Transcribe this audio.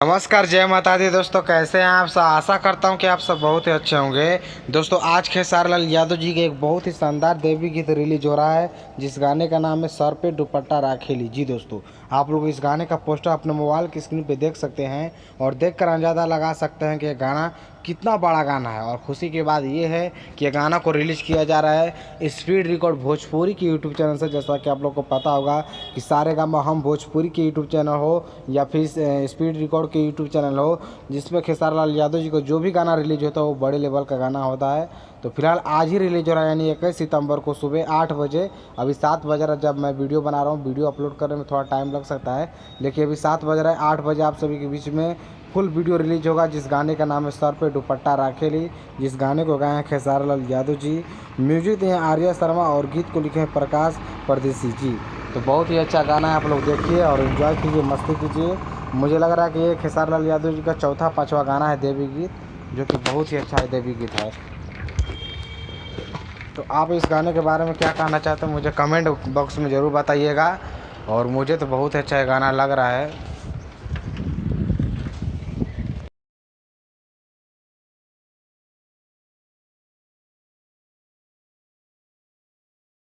नमस्कार, जय माता दी दोस्तों। कैसे हैं आप सब? आशा करता हूं कि आप सब बहुत ही अच्छे होंगे। दोस्तों, आज खेसारी लाल यादव जी के एक बहुत ही शानदार देवी गीत रिलीज हो रहा है, जिस गाने का नाम है सर पे दुपट्टा राखेली। जी दोस्तों, आप लोग इस गाने का पोस्टर अपने मोबाइल की स्क्रीन पे देख सकते हैं और देखकर अंदाज़ा लगा सकते हैं कि यह गाना कितना बड़ा गाना है। और खुशी की बात ये है कि यह गाना को रिलीज़ किया जा रहा है स्पीड रिकॉर्ड भोजपुरी के यूट्यूब चैनल से। जैसा कि आप लोग को पता होगा कि सारेगामा हम भोजपुरी के यूट्यूब चैनल हो या फिर स्पीड रिकॉर्ड के यूट्यूब चैनल हो, जिसमें खेसारी लाल यादव जी को जो भी गाना रिलीज होता है वो बड़े लेवल का गाना होता है। तो फिलहाल आज ही रिलीज हो रहा है, यानी 21 सितंबर को सुबह 8 बजे। अभी 7 बज रहा है जब मैं वीडियो बना रहा हूँ। वीडियो अपलोड करने में थोड़ा टाइम लग सकता है, लेकिन अभी 7 बज रहा है। 8 बजे आप सभी के बीच में फुल वीडियो रिलीज होगा, जिस गाने का नाम है सर पे दुपट्टा राखेली। जिस गाने को गाए हैं खेसारी लाल यादव जी, म्यूजिक दिए हैं आर्या शर्मा और गीत को लिखे हैं प्रकाश परदेसी जी। तो बहुत ही अच्छा गाना है, आप लोग देखिए और एंजॉय कीजिए, मस्ती कीजिए। मुझे लग रहा है कि ये खेसारी लाल यादव जी का चौथा पाँचवा गाना है देवी गीत, जो कि बहुत ही अच्छा है देवी गीत है। तो आप इस गाने के बारे में क्या कहना चाहते हैं मुझे कमेंट बॉक्स में ज़रूर बताइएगा। और मुझे तो बहुत अच्छा गाना लग रहा है।